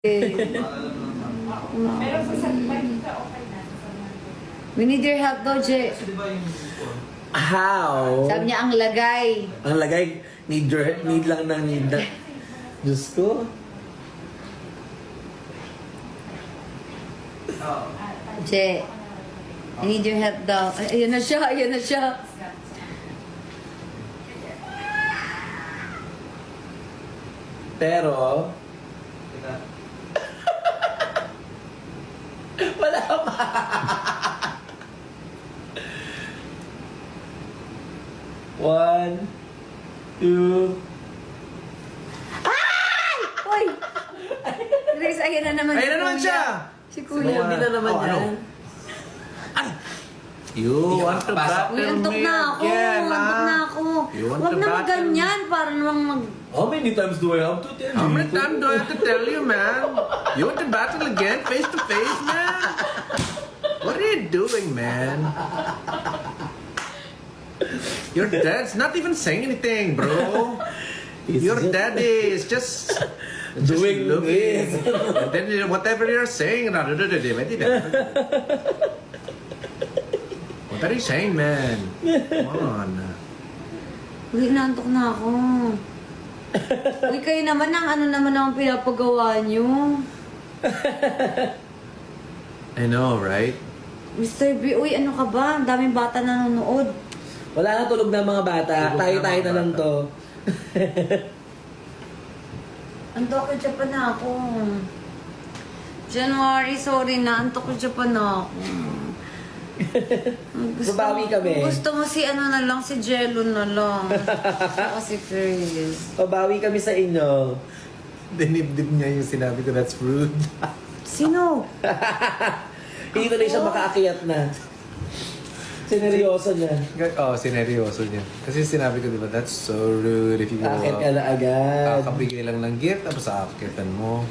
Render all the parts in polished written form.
Pero sa salita dito, okay na. We need your help daw, Je. How? Sabi niya, ang lagay. Ang lagay, need lang ng need na. Diyos ko. Je, I need your help daw. Ay, ayan na siya, ayan na siya. Pero, wala pa. One, two. Uy! Grace, ayan na naman. Ayan na naman siya! Si Kuya. Sinabi na naman Oh, ano? yan. You want to battle Uy, antok me na ako. again, Antok na ha? ako. You want Huwag to naman battle? ganyan. Para namang mag... How many times do I have to tell you? How many times do I have to tell you, man? You want to battle again, face to face, man? What are you doing, man? Your dad's not even saying anything, bro. He's Your just daddy is just doing looking. this. And then whatever you're saying, what are you saying, man? Come on. Uy, naantok na ako. Uy, kayo naman ang ano naman ang pinapagawa niyo. I know, right? Mr. B, uy, ano ka ba? Ang daming bata nanonood. Wala na tulog na mga bata. Tulog na Tayo-tayo mga na lang bata. to. Antok ko dyan pa na ako. January, sorry na. Antok ko dyan pa na ako. Babawi kami. Gusto mo si ano na lang, si Jello na lang. Saka si Chris. Pabawi kami sa inyo. Dinibdib niya yung sinabi ko, that's rude. Sino? Hindi tuloy siya makaakyat na. Sineryoso niya. Oh, sineryoso niya. Kasi sinabi ko, di ba, that's so rude if you go Akit ka na agad. kakabigay lang ng gift, tapos aakitan mo.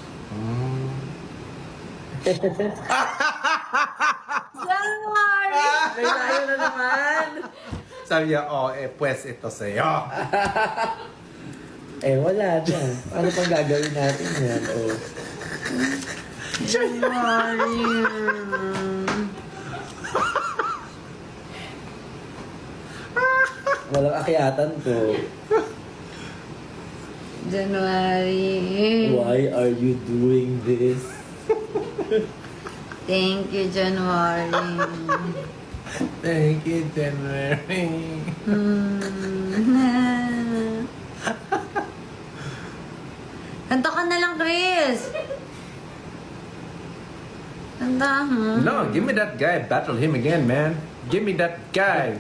January! May tayo na naman. Sabi niya, oh, pues ito sa'yo. Eh, wala na. Ano pang gagawin natin yan? Oh. January! Walang akyatan to. January! Why are you doing this? Thank you, January. Thank you, January. Kanta ka na lang, Chris. Kanta mo. No, give me that guy. Battle him again, man. Give me that guy.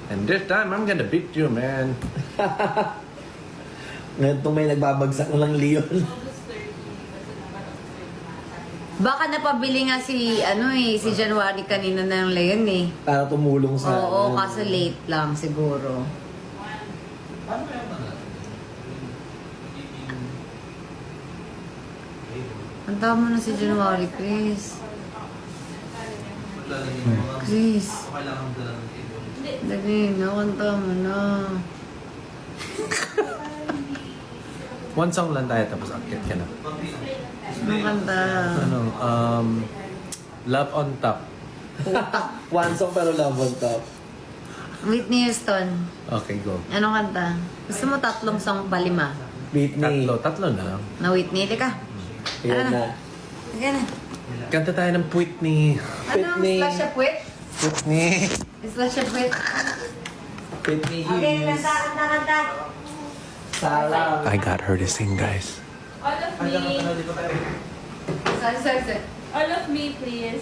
And this time, I'm gonna beat you, man. Ngayon itong may nagbabagsak na lang Leon. Baka napabili nga si, si January kanina na yung Leon eh. Para tumulong sa... Oo, kaso late lang siguro. Kanta mo na si January, Chris. Chris. Dali na, kanta mo na. One song lang tayo, tapos akit ka na. Anong kanta? Ano, Love on Top. One song pero love on top. Whitney Houston. Okay, go. Anong kanta? Gusto mo tatlong song pa, 5? Whitney. Tatlo na. Na Whitney, ka. Ayan na. Sige na. Kanta tayo ng Whitney. Anong Whitney. slash up with? Whitney. Slash up with? Whitney Okay, Hughes. kanta. Salam. I got her to sing, guys. All of me. Sorry. All of me, please.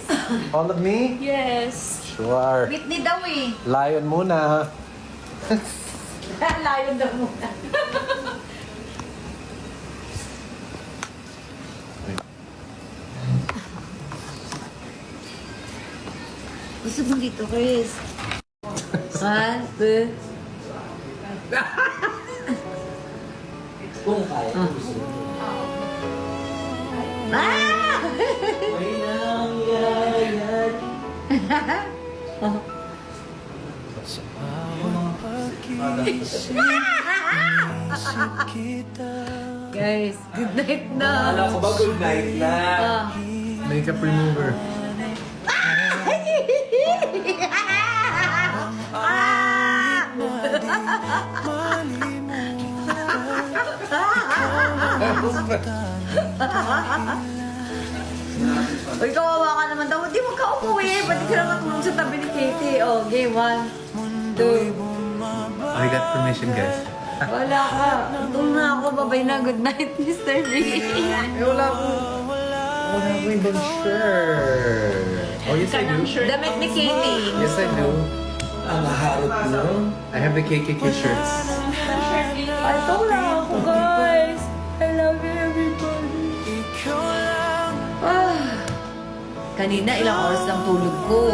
All of me? Yes. Sure. Whitney daw eh. Lion muna. Layo daw muna. Gusto mo dito, Chris? 1, 2. Kung kaya. Ah! May nangyayari. Sa bawang pagising Guys, good night na. Alam ko ba good night na? Ah. Makeup remover. Uy, kawawa ka naman daw. Di mo ka umuwi. Pwede ka lang matulog sa tabi ni Katie. Oh, game 1, 2. I got permission, guys. Wala ka. Tulog na ako. Babay na. Good night, Mr. B. Wala ko ibang shirt. Oh, yes I do. Damit ni Katie. Yes I do. Ang harot mo. I have the KKK shirts. Ay, tulog na ako, guys. I love you, everybody. Ah. Kanina, ilang oras lang tulog ko.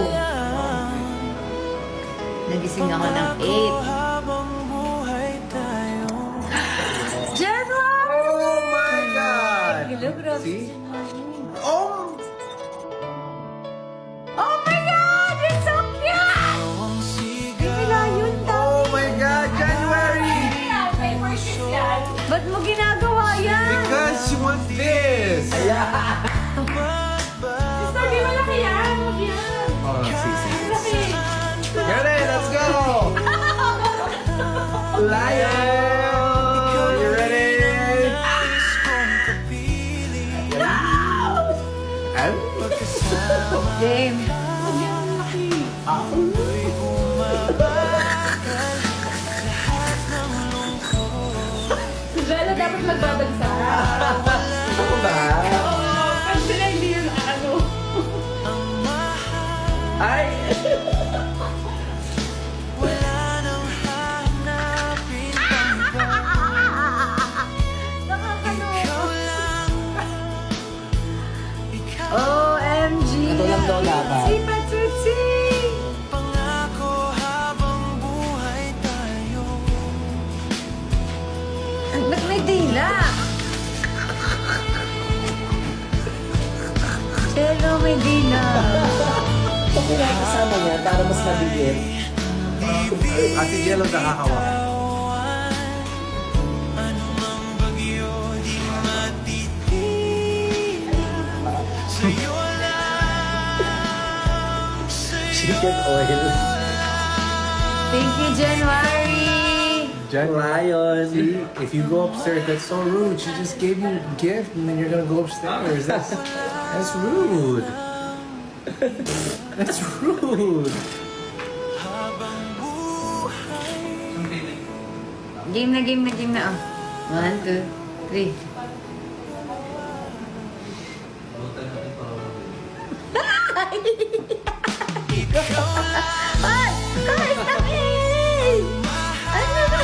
Nagising ako ng 8. January! Oh my God! Hello, grabe. See? Oh! Oh my God! You're so cute! Bigla yun, Oh my God! January! May purchase yan. Ba't mo ginagawa yan? Because she wants this! Sabi mo lang yan. Huwag yan. Oh, see. Laki. Ready? Let's go! Lion! You ready? Game. Si Bella dapat magbabagsak. Ako ba? Oo. Pag sila hindi yun ano. Ay! OMG! Ito lang daw laban. Si Patsuchi! Ba't may dila? Hello, may dila. Okay lang kasama niya para mas mabigit. Si Jello nakakawa. Chicken oil. Thank you, January! Lion. See, if you go upstairs, that's so rude. She just gave you a gift and then you're gonna go upstairs. That's rude. That's rude. Game na, game na, game na. Oh. 1, 2, 3. Ay! Guys, okay! Ano ba?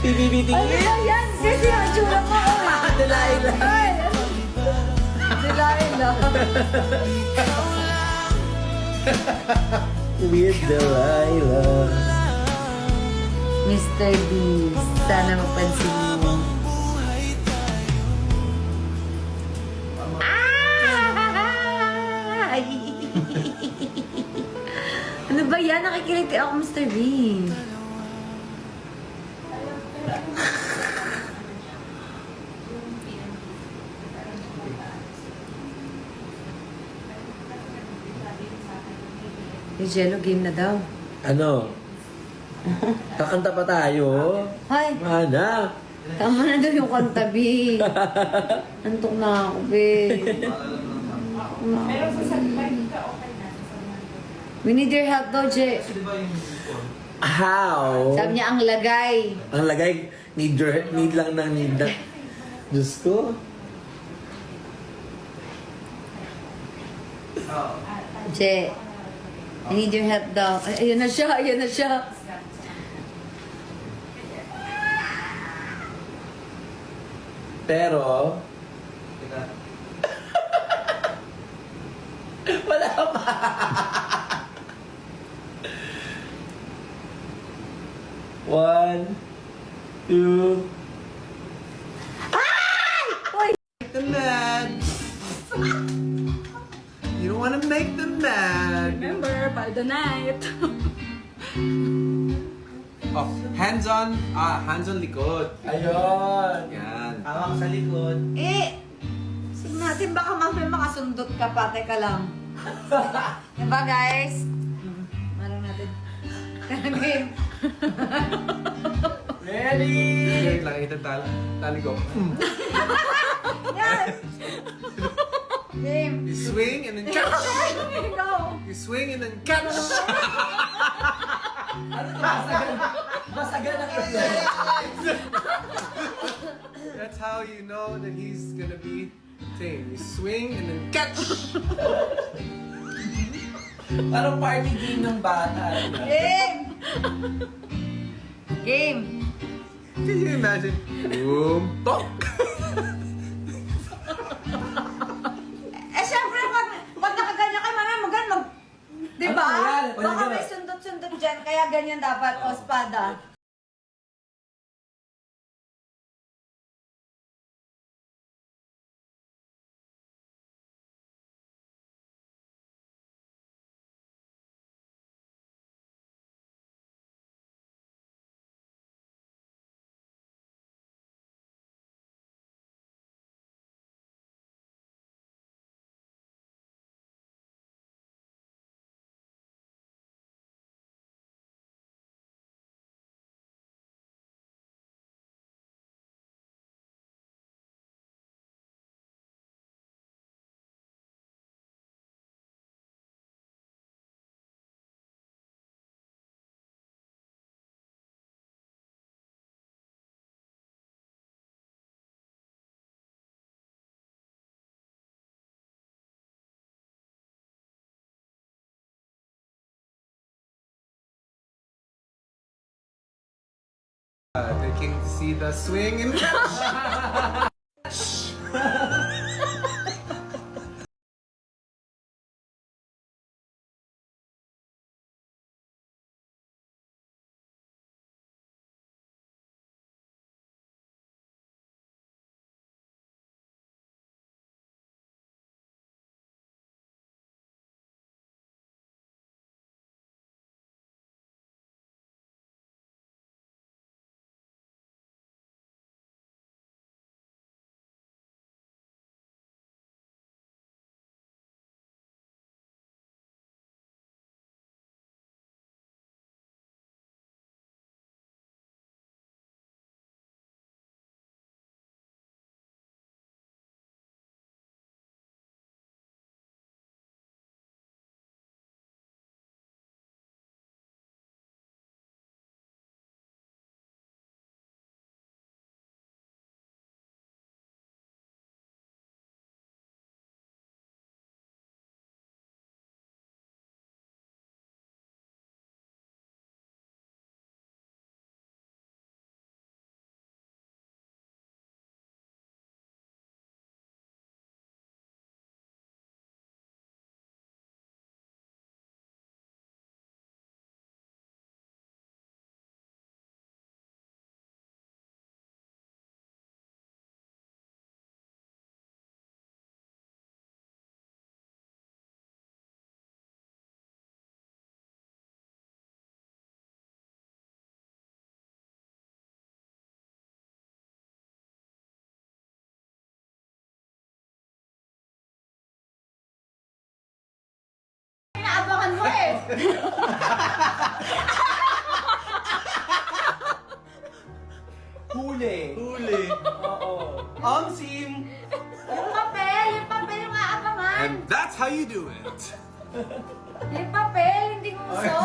Tibibiti. Ano ba yan? Kasi ang tsura ko. Delilah. Ay! Delilah. With Delilah. Mr. Beast, sana mapansin mo. Ay! Ano ba yan? Nakikiliti ako, Mr. Beast. Yung Jello, game na daw. Ano? Kakanta pa tayo? Ay, Mana? tama na daw yung kanta, B. Antok na ako, B. Pero sa salbay ka, okay na. We need your help daw, Je. How? Sabi niya, ang lagay. Ang lagay, need lang ng need na. Diyos ko. Je, I need your help daw. Ay, ayun na siya, ayun na siya. Pero, wala pa. One, two. Make them mad. You don't want to make them mad. Remember, by the night. Oh. Hands on likod. Ayun. Yan. Hawak sa likod. Eh, sige natin, baka mamaya makasundot ka pa. Teka lang. Diba, guys? Marang natin. Game. Ready? Wait lang, ito tali ko. Yes! Game. You swing and then catch. Go! You swing and then catch. Ano ito? Masagan ang ito. That's how you know that he's gonna be tame. You swing and then catch. Parang party game ng bata. Game! Game! Can you imagine? Boom, tok. Eh, syempre, pag nakaganyan ka, diba? Ano yan? Pwede Baka ba? may sundot-sundot dyan, kaya ganyan dapat, o espada. They came to see the swing and catch. Inaabangan mo eh! Huli. Huli. Oo. Omsim. Yung papel yung aabangan! And that's how you do it. Yung papel, hindi nguso!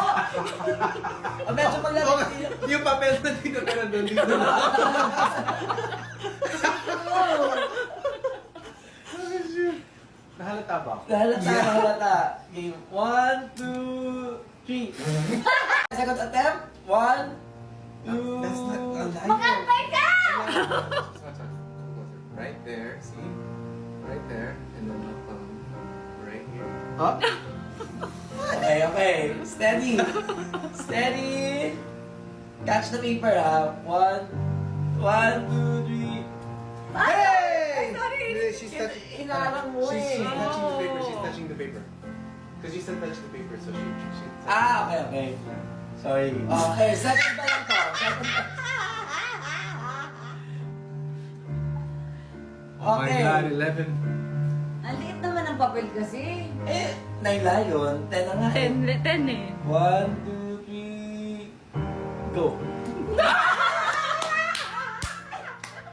Oh, medyo malamig dito. Yung papel na dito pero doon dito na. Nahalata ba ako? Halata. Game 1, 2, 3. Second attempt. 1, 2. That's not a lie. Mag-antay ka! Right there, see? Right there, and then my thumb right here. Okay. Steady. Steady. Catch the paper, ha. 1, 2, 3. Hey! Sorry! She's touching. Inarang mo She's eh. touching the paper. She's touching the paper. Because you said touch the paper, so she. Ah, okay. Sorry. Okay, second pa lang to. Second pa. Oh my Okay. God, 11. Ang liit naman ang papel kasi. Eh, Naila yun. 10 na nga. 10 eh. 1, 2, 3, go.